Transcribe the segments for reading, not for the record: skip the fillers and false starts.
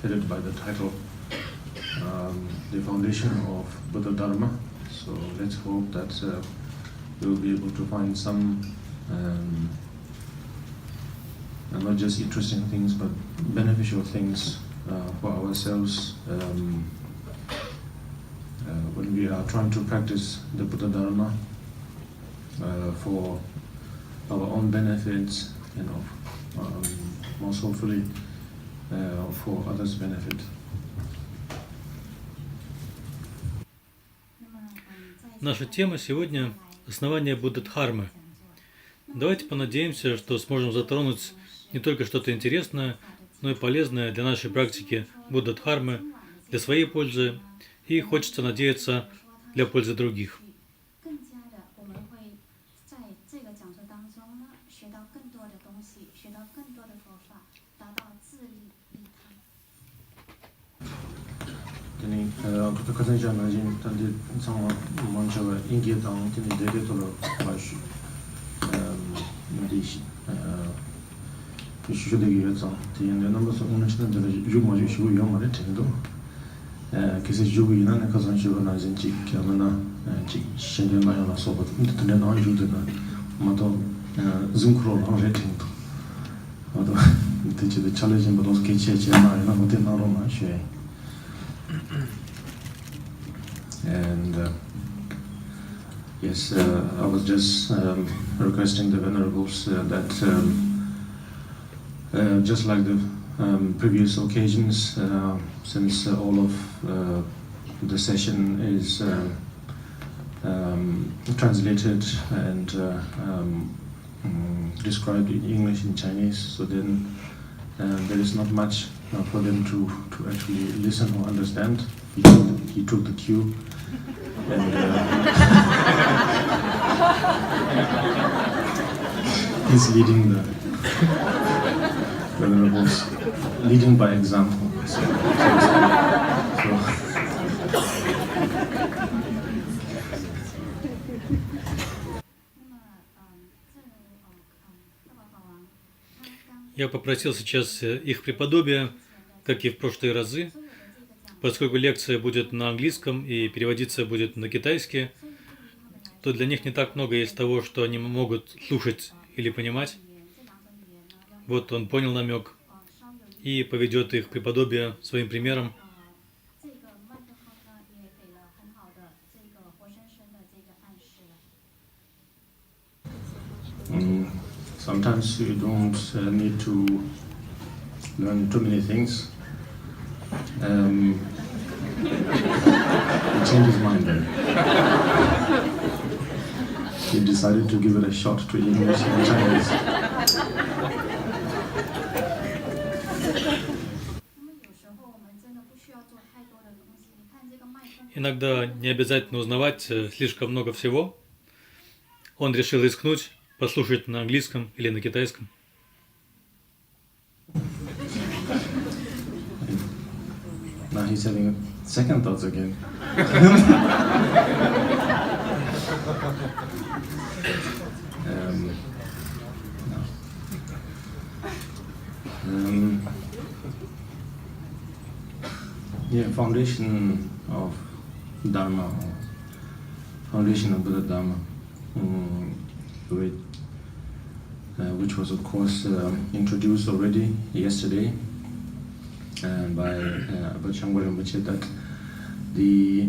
headed by the title The Foundation of Buddha Dharma. So let's hope that we'll be able to find some not just interesting things but beneficial things for ourselves when we are trying to practice the Buddha Dharma for our own benefits, most hopefully for others' benefit. Наша тема сегодня – основание Буддха-дхармы. Давайте понадеемся, что сможем затронуть не только что-то интересное, но и полезное для нашей практики Буддха-дхармы, для своей пользы, и хочется надеяться для пользы других. And yes, I was just requesting the Venerables that just like the previous occasions, since all of the session is translated and described in English and Chinese, so then there is not much for them to actually listen or understand. He took the cue, and he's leading the Venerables, leading by example. So. Я попросил сейчас их преподобия, как и в прошлые разы, поскольку лекция будет на английском и переводиться будет на китайский, то для них не так много есть того, что они могут слушать или понимать. Вот он понял намек и поведет их преподобие своим примером. Sometimes you don't need to learn too many things. He changed his mind then. He decided to give it a shot to English and Chinese. Иногда не обязательно узнавать слишком много всего. Он решил рискнуть, послушать на английском или на китайском. Now he's having second thoughts again. Foundation of Dharma, foundation of Buddha Dharma, which was of course introduced already yesterday by Abhacangwa Rinpoche, that the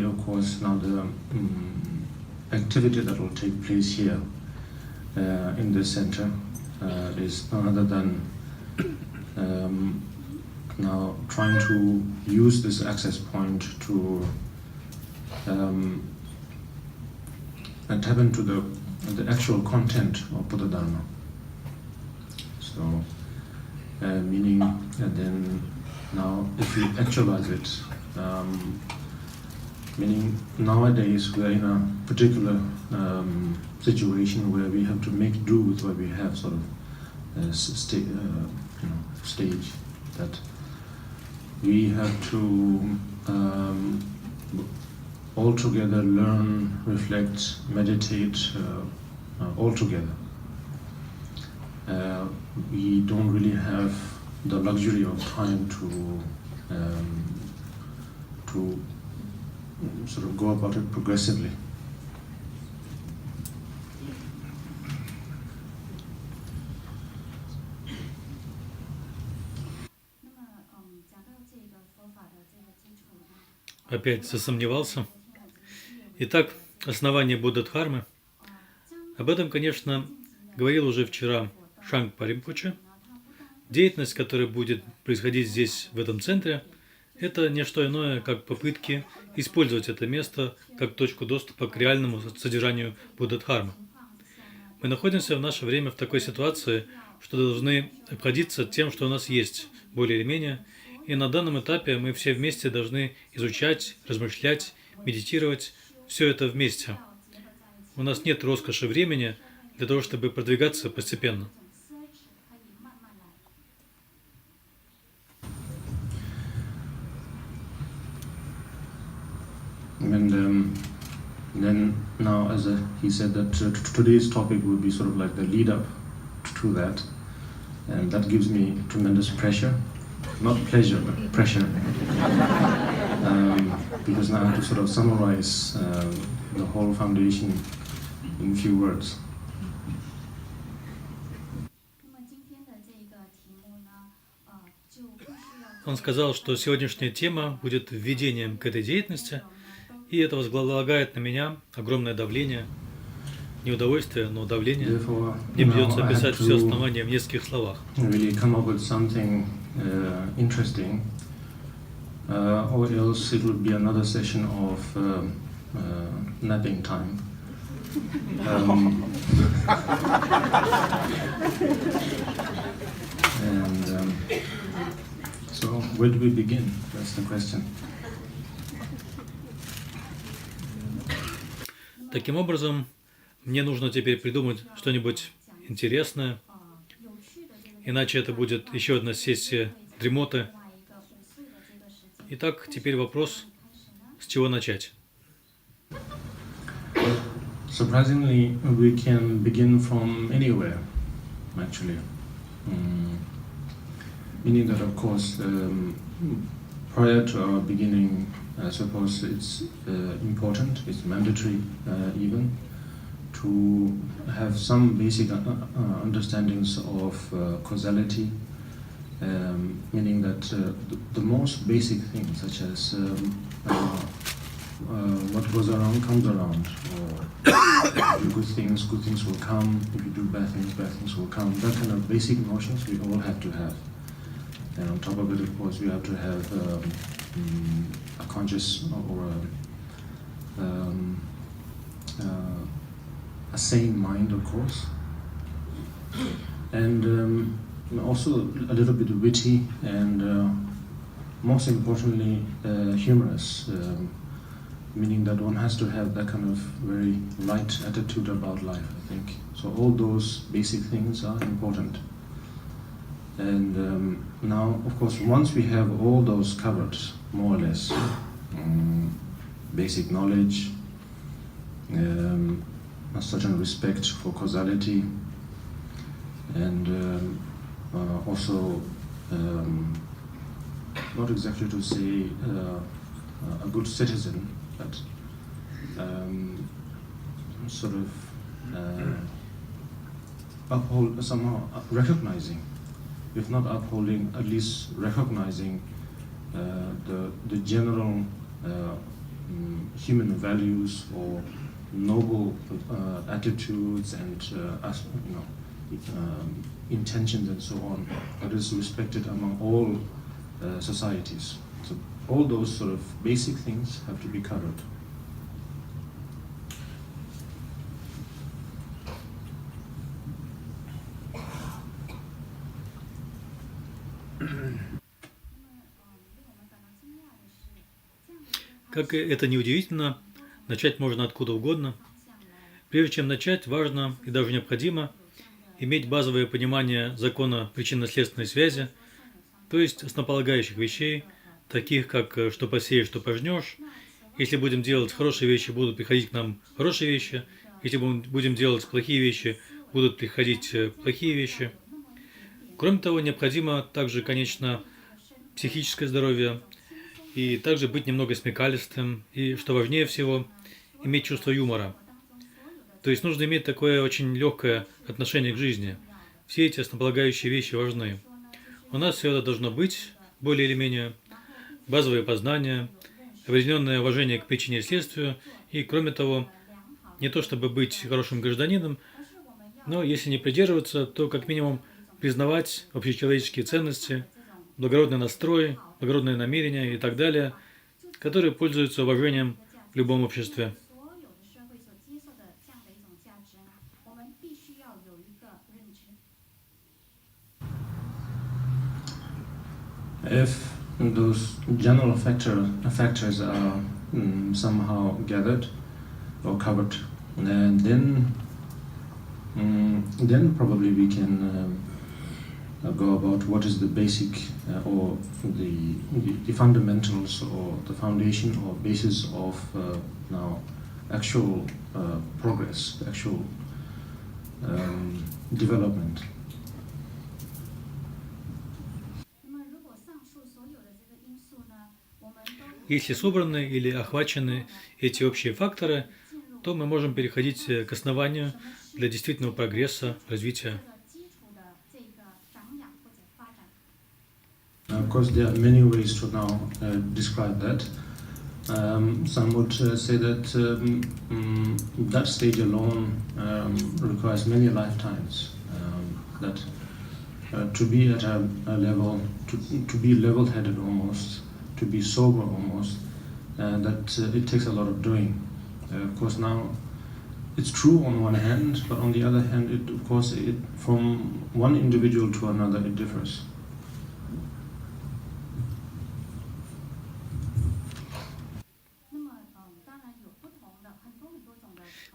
of course now the activity that will take place here in this center is none other than now trying to use this access point to tap into the actual content of Buddha Dharma. So, meaning that then now if you actualize it, meaning nowadays we are in a particular situation where we have to make do with what we have, sort of stage that we have to all together learn, reflect, meditate all together. we don't really have the luxury of time to sort of go about it progressively. Опять засомневался. Итак, основание Буддха-дхармы. Об этом, конечно, говорил уже вчера Шангпа Ринпоче. Деятельность, которая будет происходить здесь, в этом центре, это не что иное, как попытки использовать это место как точку доступа к реальному содержанию Буддха-дхармы. Мы находимся в наше время в такой ситуации, что должны обходиться тем, что у нас есть, более или менее, и на данном этапе мы все вместе должны изучать, размышлять, медитировать, все это вместе. У нас нет роскоши времени для того, чтобы продвигаться постепенно. And then now, as he said, that today's topic will be sort of like the lead up to that, and that gives me tremendous pressure, not pleasure, but pressure, because now I have to sort of summarize the whole foundation in few words. Он сказал, что сегодняшняя тема будет введением к этой деятельности, и это возлагает на меня огромное давление, не удовольствие, но давление. Мне придется описать все основания в нескольких словах. Really come up with something interesting, or else it would be another session of napping time. So where do we begin? That's the question. Таким образом, мне нужно теперь придумать что-нибудь интересное, иначе это будет еще одна сессия дремоты. Итак, теперь вопрос, с чего начать? Surprisingly, we can begin from anywhere, actually. Meaning that, of course, prior to our beginning, I suppose it's important, it's mandatory even, to have some basic understandings of causality, meaning that the most basic things, such as what goes around comes around, or if you do good things will come, if you do bad things will come. That kind of basic notions we all have to have. And on top of it, of course, we have to have a conscious or a sane mind, of course, and also a little bit witty and most importantly humorous, meaning that one has to have that kind of very light attitude about life, I think. So all those basic things are important. And now, of course, once we have all those covered, more or less, basic knowledge, a certain respect for causality, and also, not exactly to say a good citizen, but sort of uphold, somehow recognizing, if not upholding, at least recognizing the general human values or noble attitudes and intentions and so on that is respected among all societies. So all those sort of basic things have to be covered. Как это ни удивительно, начать можно откуда угодно. Прежде чем начать, важно и даже необходимо иметь базовое понимание закона причинно-следственной связи, то есть основополагающих вещей, таких как «что посеешь, что пожнешь». Если будем делать хорошие вещи, будут приходить к нам хорошие вещи. Если будем делать плохие вещи, будут приходить плохие вещи. Кроме того, необходимо также, конечно, психическое здоровье и также быть немного смекалистым и, что важнее всего, иметь чувство юмора. То есть нужно иметь такое очень легкое отношение к жизни. Все эти основополагающие вещи важны. У нас все это должно быть, более или менее, базовые познания, определенное уважение к причине и следствию, и, кроме того, не то чтобы быть хорошим гражданином, но если не придерживаться, то как минимум признавать общечеловеческие ценности, благородный настрой, благородные намерения и так далее, которые пользуются уважением в любом обществе. If those general factors are somehow gathered or covered, then probably we can go about what is the basic or the fundamentals or the foundation or basis of now actual progress, actual development. Если собраны или охвачены эти общие факторы, то мы можем переходить к основанию для действительного прогресса, развития. Of course, there are many ways to now describe that. Some would say that that stage alone requires many lifetimes. That to be at a level, to be level-headed almost, to be sober almost, that it takes a lot of doing. Of course, now it's true on one hand, but on the other hand, of course, from one individual to another, it differs.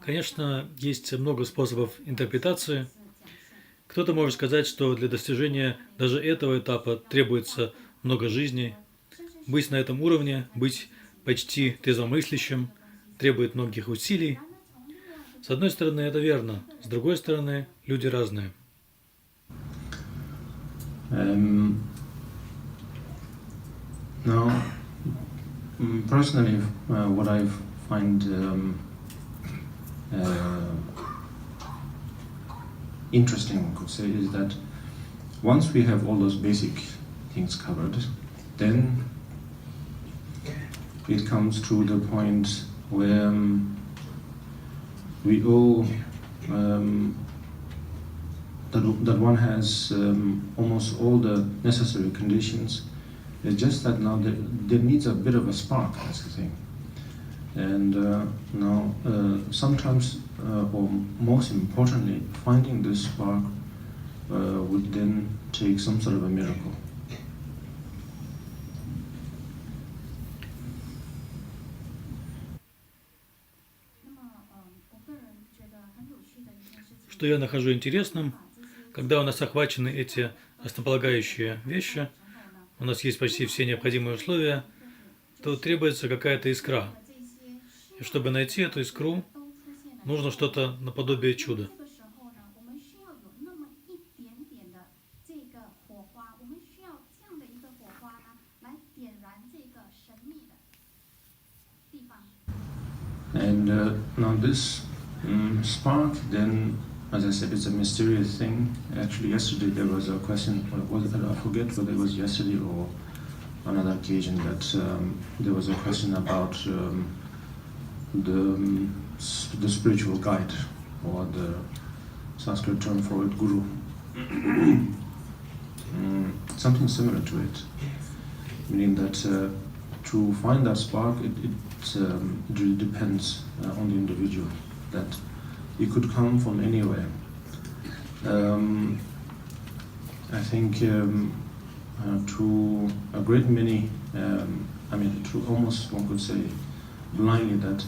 Конечно, есть много способов интерпретации. Кто-то может сказать, что для достижения даже этого этапа требуется много жизней. Быть на этом уровне, быть почти трезвомыслящим, требует многих усилий. С одной стороны, это верно. С другой стороны, люди разные. Now, personally, what I find interesting, I could say, is that once we have all those basic things covered, then it comes to the point where we all that one has almost all the necessary conditions. It's just that now there needs a bit of a spark, that's the thing. And now sometimes, or most importantly, finding this spark would then take some sort of a miracle. Что я нахожу интересным, когда у нас охвачены эти основополагающие вещи, у нас есть почти все необходимые условия, то требуется какая-то искра. И чтобы найти эту искру, нужно что-то наподобие чуда. And now this spark, then, as I said, it's a mysterious thing. Actually, yesterday there was a question, I forget whether it was yesterday or another occasion, that there was a question about the spiritual guide, or the Sanskrit term for it, guru. Something similar to it, meaning that to find that spark, it really depends on the individual. That it could come from anywhere. I think to a great many, to almost one could say blindly, that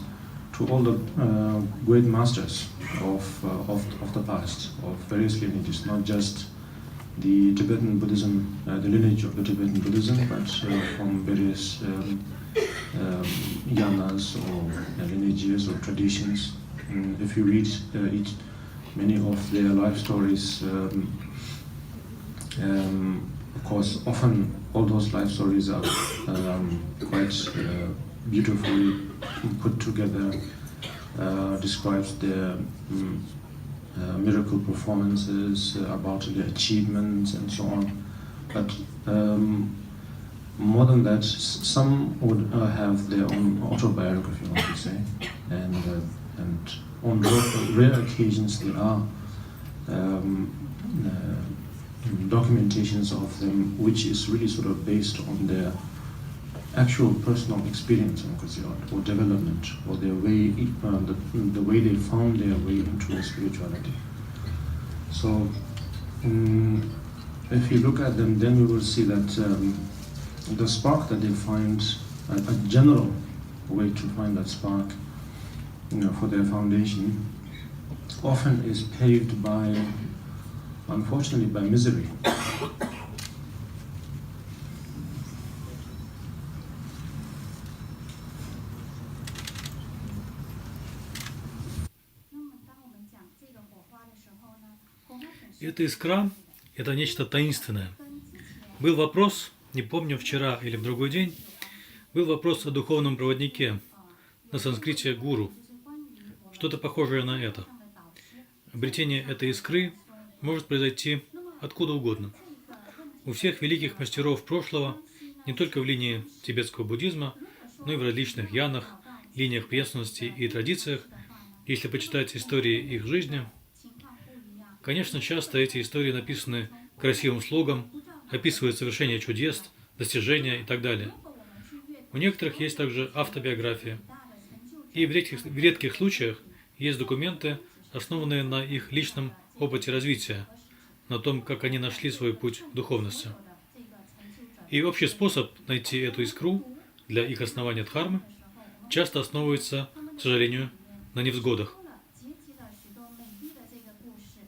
to all the great masters of the past, of various lineages, not just the Tibetan Buddhism, the lineage of the Tibetan Buddhism, but from various yanas or lineages or traditions. And if you read many of their life stories, Of course, often all those life stories are quite beautifully put together, describes their miracle performances, about their achievements and so on. But more than that, some would have their own autobiography, one could say, and on rare occasions there are documentations of them, which is really sort of based on their actual personal experience, one could say, or development, or their way, the way they found their way into spirituality. So, if you look at them, then you will see that the spark that they find, a general way to find that spark, for their foundation, often is paved by, unfortunately, by misery. 那么，当我们讲这个火花的时候呢，火花本身 Эта искра – это нечто таинственное. 跟之前 Был вопрос, не помню, вчера или в другой день, был вопрос о духовном проводнике, на санскрите гуру. 就是关于我们 Что-то похожее на это. 上的导师， Обретение этой искры может произойти откуда угодно. 这个问题 У всех великих мастеров прошлого, не только в линии тибетского буддизма, но и в различных янах, линиях преемственности и традициях, 的话呢， если почитать истории их жизни, 情况不一样。 конечно, часто эти истории написаны красивым слогом, описывают совершение чудес, достижения и так далее. 如果我们去阅读 У некоторых есть также автобиография. 大的成就者 И в редких случаях есть документы, основанные на их личном опыте развития, на том, как они нашли свой путь к духовности. 的这个成就者 И общий способ найти эту искру для их основания дхармы 的时候，我们 часто основывается, к сожалению, на невзгодах. 结集了许多美丽的这个故事，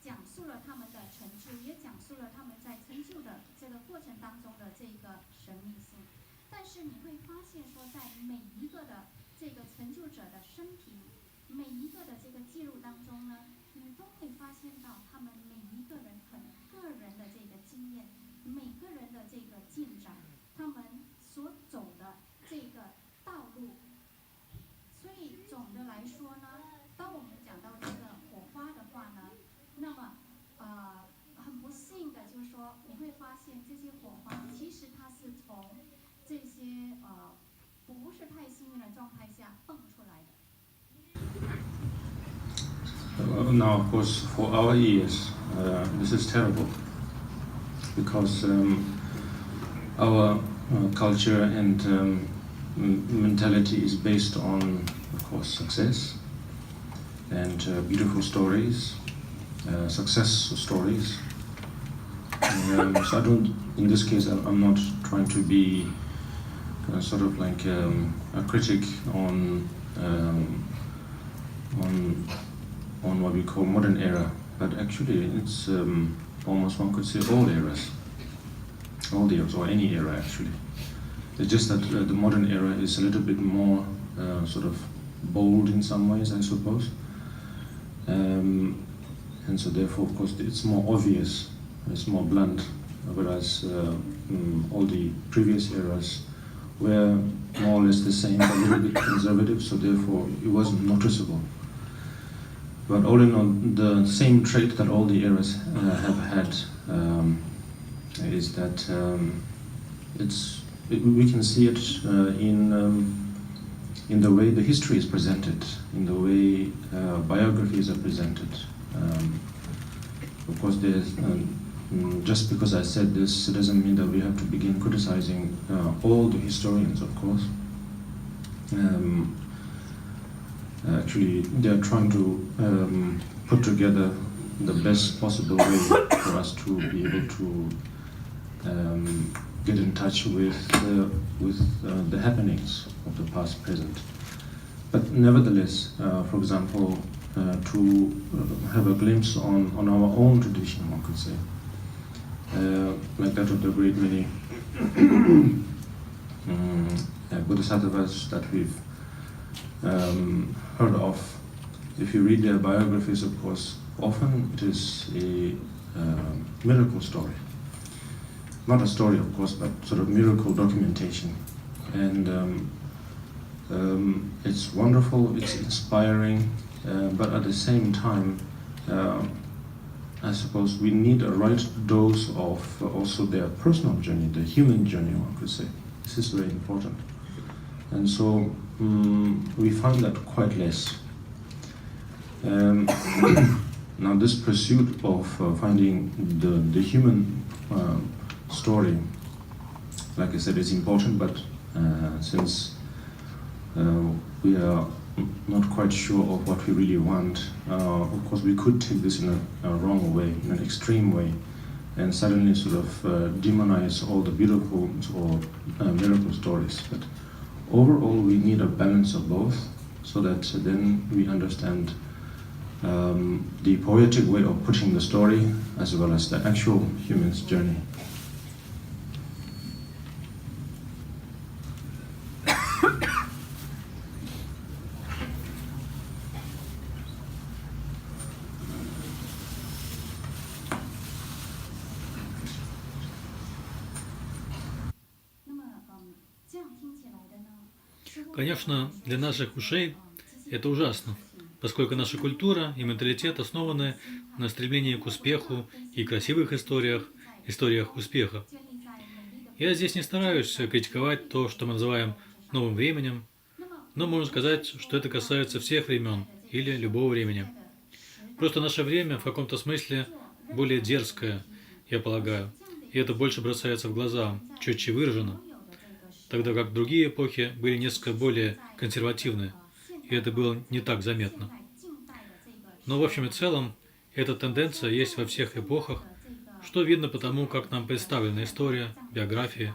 讲述了他们的成就，也讲述了他们在成就的这个过程当中的这个神秘性。但是你会发现说，在每一个的这个成就者的生平，每一个的这个记录当中呢，你都会发现到他们每一个人很个人的这个经验，每个人的这个进展，他们所走的这个道路。所以总的来说呢，当我们讲到这个火花的话呢，那么很不幸的就是说，你会发现这些火花其实它是从这些不是太幸运的状态下蹦出来的。 Now, of course, for our ears, this is terrible, because our culture and mentality is based on, of course, success and beautiful stories, success stories. So I don't, in this case, I'm not trying to be sort of like a critic on what we call modern era, but actually it's almost, one could say, all eras, or any era actually. It's just that the modern era is a little bit more sort of bold in some ways, I suppose, and so therefore, of course, it's more obvious, it's more blunt, whereas all the previous eras were more or less the same, but a little bit conservative, so therefore it wasn't noticeable. But all in all, the same trait that all the eras have had is that we can see it in the way the history is presented, in the way biographies are presented. Of course, there's just because I said this, it doesn't mean that we have to begin criticizing all the historians, of course. Actually, they are trying to put together the best possible way for us to be able to get in touch with the happenings of the past, present. But nevertheless, for example, to have a glimpse on our own tradition, one could say, like that of the great many bodhisattvas that we've heard of. If you read their biographies, of course, often it is miracle story. Not a story, of course, but sort of miracle documentation. And it's wonderful, it's inspiring, but at the same time, I suppose we need a right dose of also their personal journey, the human journey, one could say. This is very important. And so we find that quite less. Now this pursuit of finding the human story, like I said, is important, but since we are not quite sure of what we really want, of course we could take this in a wrong way, in an extreme way, and suddenly sort of demonize all the beautiful or miracle stories. But overall we need a balance of both, so that then we understand the poetic way of putting the story as well as the actual human's journey. Конечно, для наших ушей это ужасно, поскольку наша культура и менталитет основаны на стремлении к успеху и красивых историях успеха. Я здесь не стараюсь критиковать то, что мы называем новым временем, но можно сказать, что это касается всех времен или любого времени. Просто наше время в каком-то смысле более дерзкое, я полагаю, и это больше бросается в глаза, четче выражено, тогда как другие эпохи были несколько более консервативны, и это было не так заметно. Но в общем и целом, эта тенденция есть во всех эпохах, что видно потому, как нам представлена история, биография.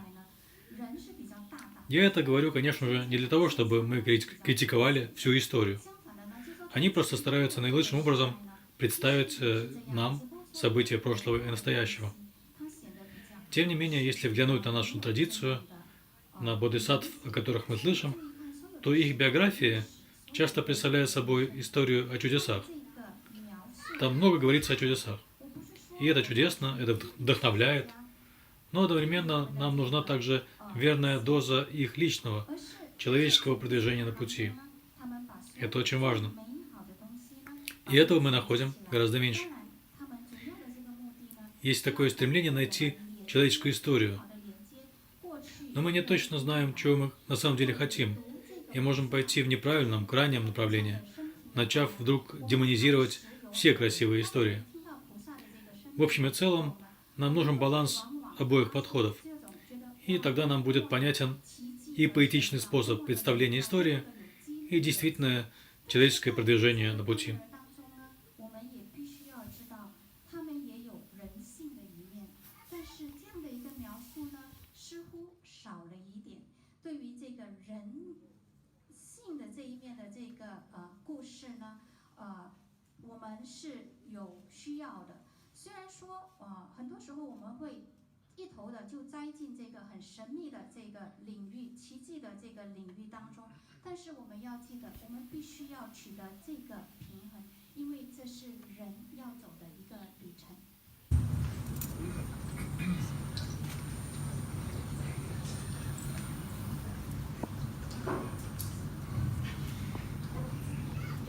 Я это говорю, конечно же, не для того, чтобы мы критиковали всю историю. Они просто стараются наилучшим образом представить нам события прошлого и настоящего. Тем не менее, если взглянуть на нашу традицию, на бодхисаттв, о которых мы слышим, то их биографии часто представляют собой историю о чудесах. Там много говорится о чудесах. И это чудесно, это вдохновляет. Но одновременно нам нужна также верная доза их личного, человеческого продвижения на пути. Это очень важно. И этого мы находим гораздо меньше. Есть такое стремление найти человеческую историю. Но мы не точно знаем, чего мы на самом деле хотим, и можем пойти в неправильном, крайнем направлении, начав вдруг демонизировать все красивые истории. В общем и целом, нам нужен баланс обоих подходов, и тогда нам будет понятен и поэтичный способ представления истории, и действительно человеческое продвижение на пути.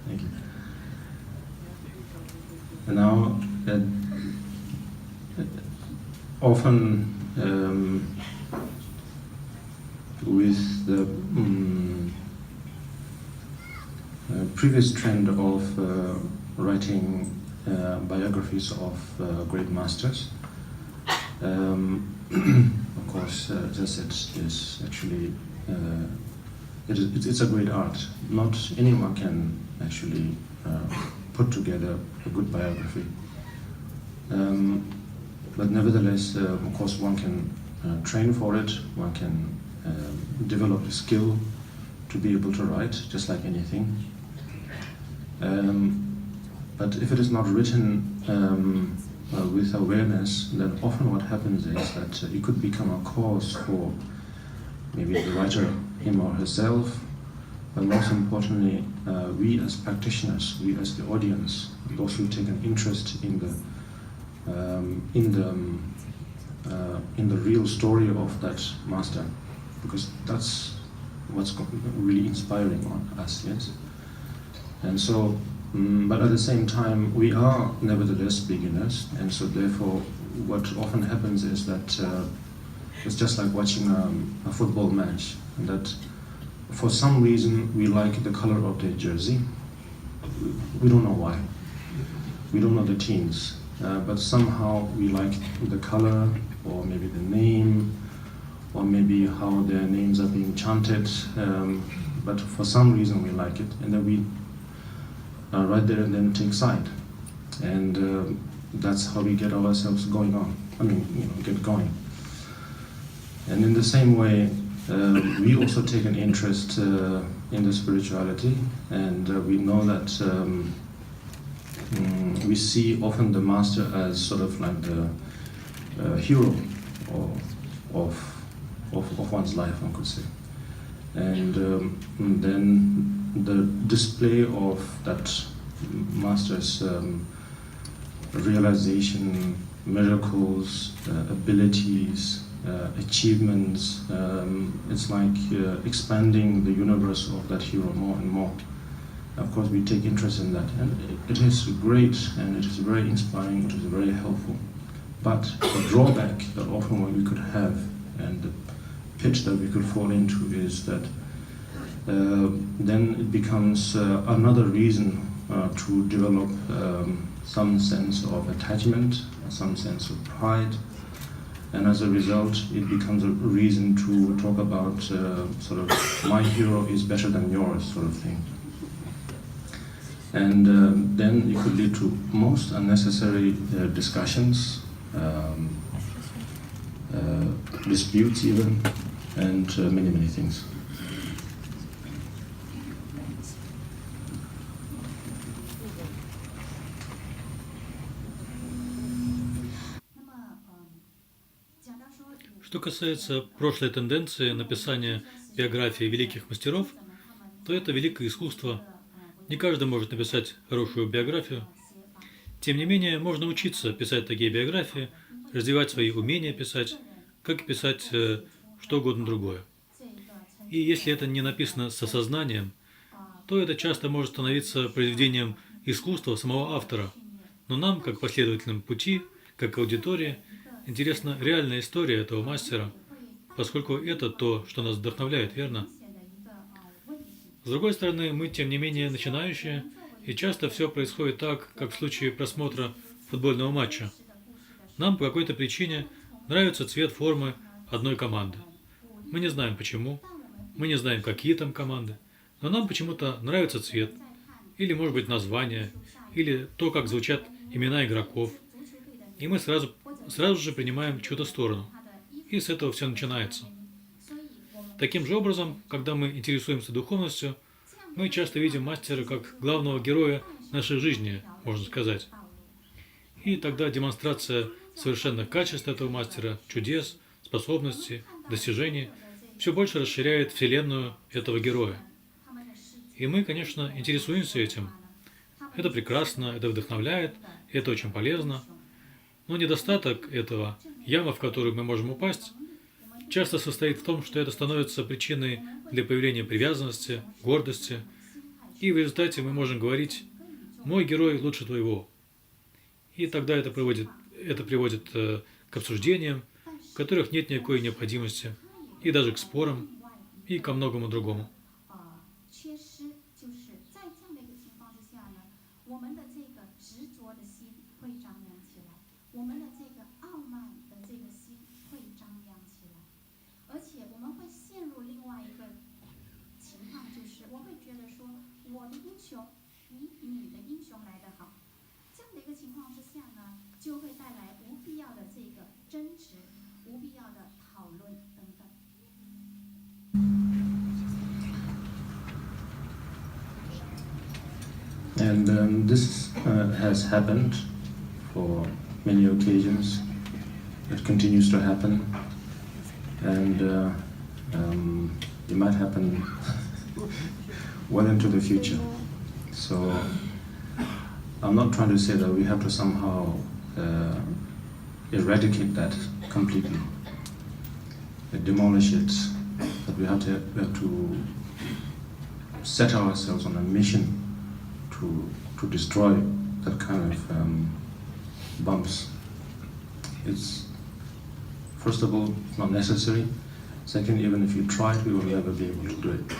Thank you. And now, often with the previous trend of writing biographies of great masters, of course, as I said, is actually it's a great art. Not anyone can actually put together a good biography. But nevertheless, of course, one can train for it, one can develop a skill to be able to write, just like anything. But if it is not written with awareness, then often what happens is that it could become a cause for maybe the writer, him or herself, but most importantly, we as practitioners, we as the audience, those who take an interest in the in the real story of that master, because that's what's really inspiring on us, yes. And so, but at the same time, we are nevertheless beginners, and so therefore, what often happens is that it's just like watching a football match, and that for some reason we like the color of their jersey. We don't know why. We don't know the teams, but somehow we like the color, or maybe the name, or maybe how their names are being chanted. But for some reason we like it, and then we right there and then take side, and that's how we get ourselves going on. I mean, get going. And in the same way, we also take an interest in the spirituality, and we know that we see often the master as sort of like the hero of one's life, one could say. And then the display of that master's realization, miracles, abilities, achievements, it's like expanding the universe of that hero more and more. Of course, we take interest in that, and it is great, and it is very inspiring, it is very helpful. But the drawback that often we could have, and the pitch that we could fall into, is that then it becomes another reason to develop some sense of attachment, some sense of pride, and as a result, it becomes a reason to talk about sort of my hero is better than yours sort of thing. And then it could lead to most unnecessary discussions, disputes even, and many, many things. Что касается прошлой тенденции написания биографии великих мастеров, то это великое искусство. Не каждый может написать хорошую биографию. Тем не менее, можно учиться писать такие биографии, развивать свои умения писать, как и писать что угодно другое. И если это не написано с осознанием, то это часто может становиться произведением искусства самого автора. Но нам, как последователям пути, как аудитории, интересна реальная история этого мастера, поскольку это то, что нас вдохновляет, верно? С другой стороны, мы, тем не менее, начинающие, и часто все происходит так, как в случае просмотра футбольного матча. Нам по какой-то причине нравится цвет формы одной команды. Мы не знаем почему, мы не знаем, какие там команды, но нам почему-то нравится цвет, или, может быть, название, или то, как звучат имена игроков. И мы сразу же принимаем чью-то сторону. И с этого все начинается. Таким же образом, когда мы интересуемся духовностью, мы часто видим мастера как главного героя нашей жизни, можно сказать. И тогда демонстрация совершенных качеств этого мастера, чудес, способностей, достижений все больше расширяет вселенную этого героя. И мы, конечно, интересуемся этим. Это прекрасно, это вдохновляет, это очень полезно. Но недостаток этого, яма, в которую мы можем упасть, часто состоит в том, что это становится причиной для появления привязанности, гордости, и в результате мы можем говорить «мой герой лучше твоего». И тогда это приводит к обсуждениям, в которых нет никакой необходимости, и даже к спорам, и ко многому другому. And this has happened for many occasions. It continues to happen, and it might happen well into the future. So I'm not trying to say that we have to somehow eradicate that completely, demolish it. But we have to set ourselves on a mission to destroy that kind of bumps. It's, first of all, not necessary. Second, even if you try, we will never be able to do it.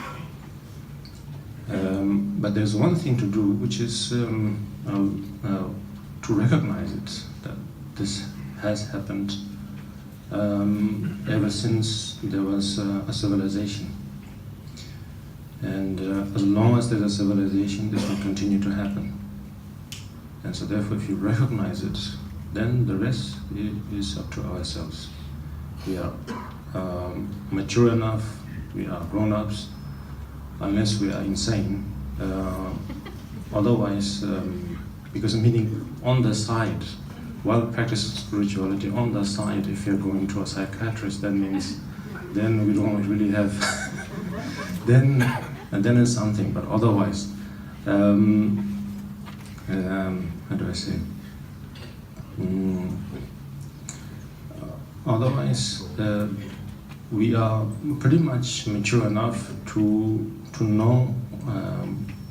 But there's one thing to do, which is to recognize it, that this has happened ever since there was a civilization. And as long as there's a civilization, this will continue to happen. And so therefore, if you recognize it, then the rest is up to ourselves. We are mature enough, we are grown-ups, unless we are insane. Otherwise, because meaning on the side, while practicing spirituality, on the side, if you're going to a psychiatrist, that means then we don't really have, then it's something, but otherwise, how do I say? Otherwise, we are pretty much mature enough to know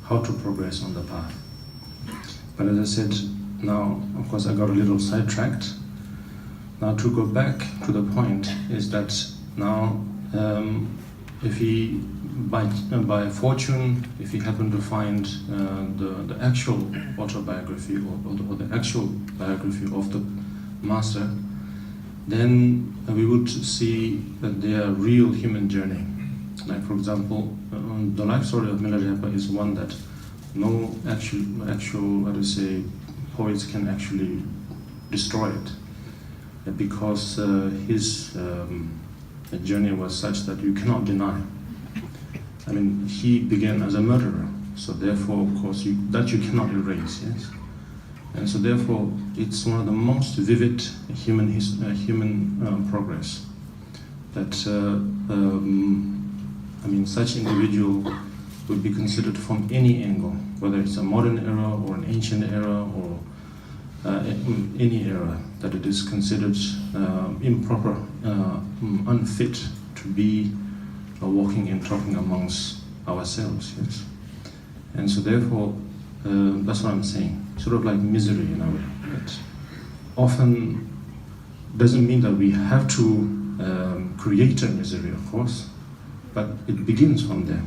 how to progress on the path. But as I said, now, of course, I got a little sidetracked. Now, to go back to the point is that now, if he, by fortune, if he happened to find the actual autobiography or the actual biography of the master, then we would see that they are real human journey. Like, for example, the life story of Milarepa is one that no actual, how to say, poets can actually destroy it, because his journey was such that you cannot deny. I mean, he began as a murderer, so therefore, of course, that you cannot erase, yes? And so therefore, it's one of the most vivid human progress that, I mean, such individual would be considered from any angle, whether it's a modern era or an ancient era or any era, that it is considered improper, unfit to be walking and talking amongst ourselves, yes? And so therefore, that's what I'm saying, sort of like misery in a way. That often doesn't mean that we have to create a misery, of course, but it begins from there.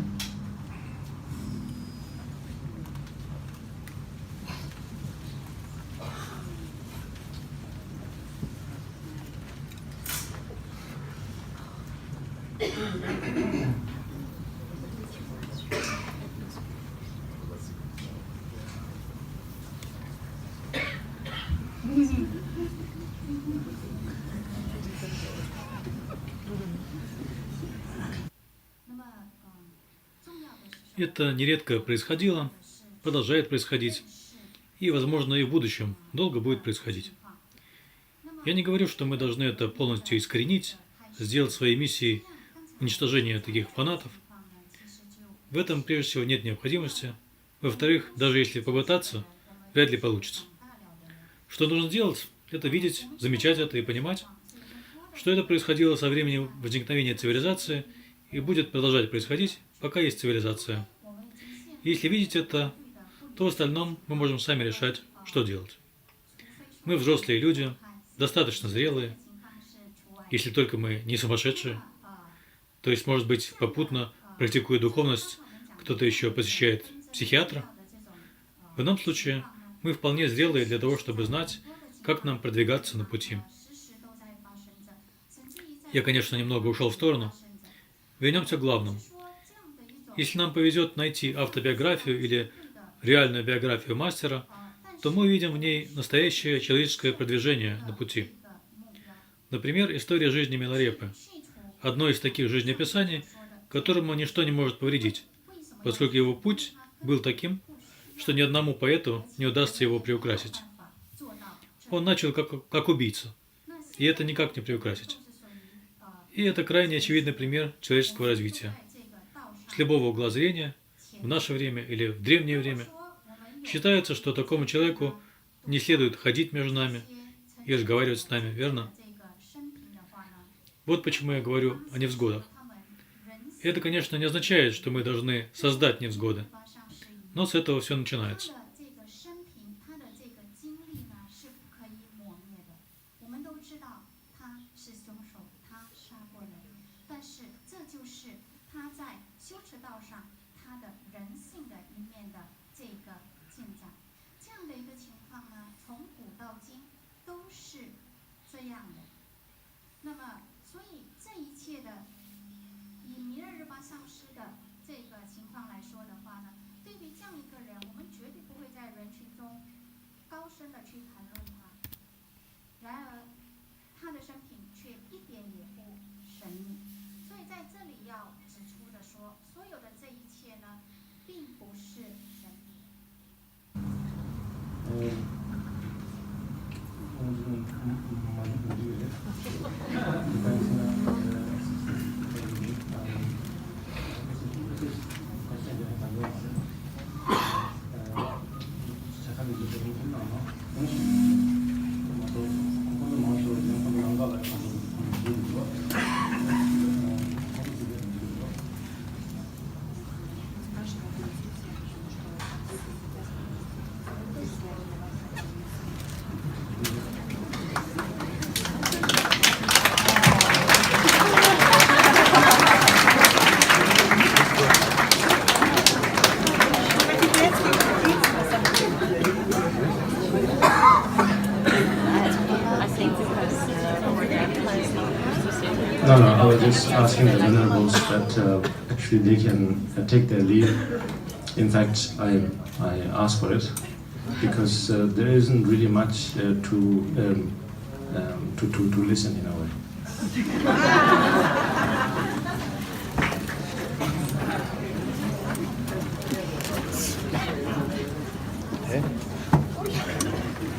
Это нередко происходило, продолжает происходить, и, возможно, и в будущем долго будет происходить. Я не говорю, что мы должны это полностью искоренить, сделать своей миссией уничтожение таких фанатов. В этом, прежде всего, нет необходимости. Во-вторых, даже если попытаться, вряд ли получится. Что нужно делать? Это видеть, замечать это и понимать, что это происходило со времени возникновения цивилизации и будет продолжать происходить, пока есть цивилизация. Если видеть это, то в остальном мы можем сами решать, что делать. Мы взрослые люди, достаточно зрелые, если только мы не сумасшедшие. То есть, может быть, попутно, практикуя духовность, кто-то еще посещает психиатра. В ином случае, мы вполне зрелые для того, чтобы знать, как нам продвигаться на пути. Я, конечно, немного ушел в сторону. Вернемся к главному. Если нам повезет найти автобиографию или реальную биографию мастера, то мы увидим в ней настоящее человеческое продвижение на пути. Например, история жизни Миларепы. Одно из таких жизнеописаний, которому ничто не может повредить, поскольку его путь был таким, что ни одному поэту не удастся его приукрасить. Он начал как убийца, и это никак не приукрасить. И это крайне очевидный пример человеческого развития. С любого угла зрения, в наше время или в древнее время, считается, что такому человеку не следует ходить между нами и разговаривать с нами, верно? 这个生平的话呢， Вот почему я говорю о невзгодах. 他们人性 Это, конечно, не означает, что мы должны создать невзгоды, 方上是一样。 но с этого все 他 начинается. 的这个生平，他的这个经历呢是不可以抹灭的。我们都知道他是凶手，他杀过人，但是这就是他在修持道上他的人性的一面的这个进展。这样的一个情况呢，从古到今都是这样的。那么，所以这一切的以弥勒日巴上师的这个情况来说的话呢，对于这样一个人，我们绝对不会在人群中高声的去谈论他。然而，他的生平却一点也不神秘。所以在这里要指出的说，所有的这一切呢，并不是神秘。 No, I was just asking the venerables that actually they can take their leave. In fact, I asked for it because there isn't really much to listen in a way.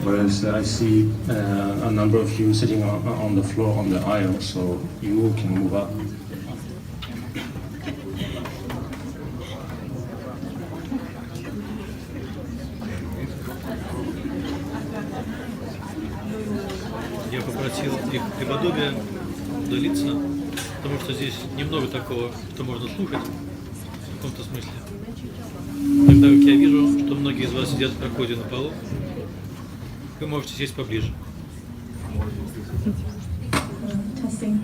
Whereas I see a number of you sitting on the floor on the aisle, so you can move up. Я попросил их преподобие удалиться, потому что здесь немного такого, что можно слушать в каком-то смысле. Тогда как я вижу, что многие из вас сидят в проходе на полу, вы можете сесть поближе. Testing.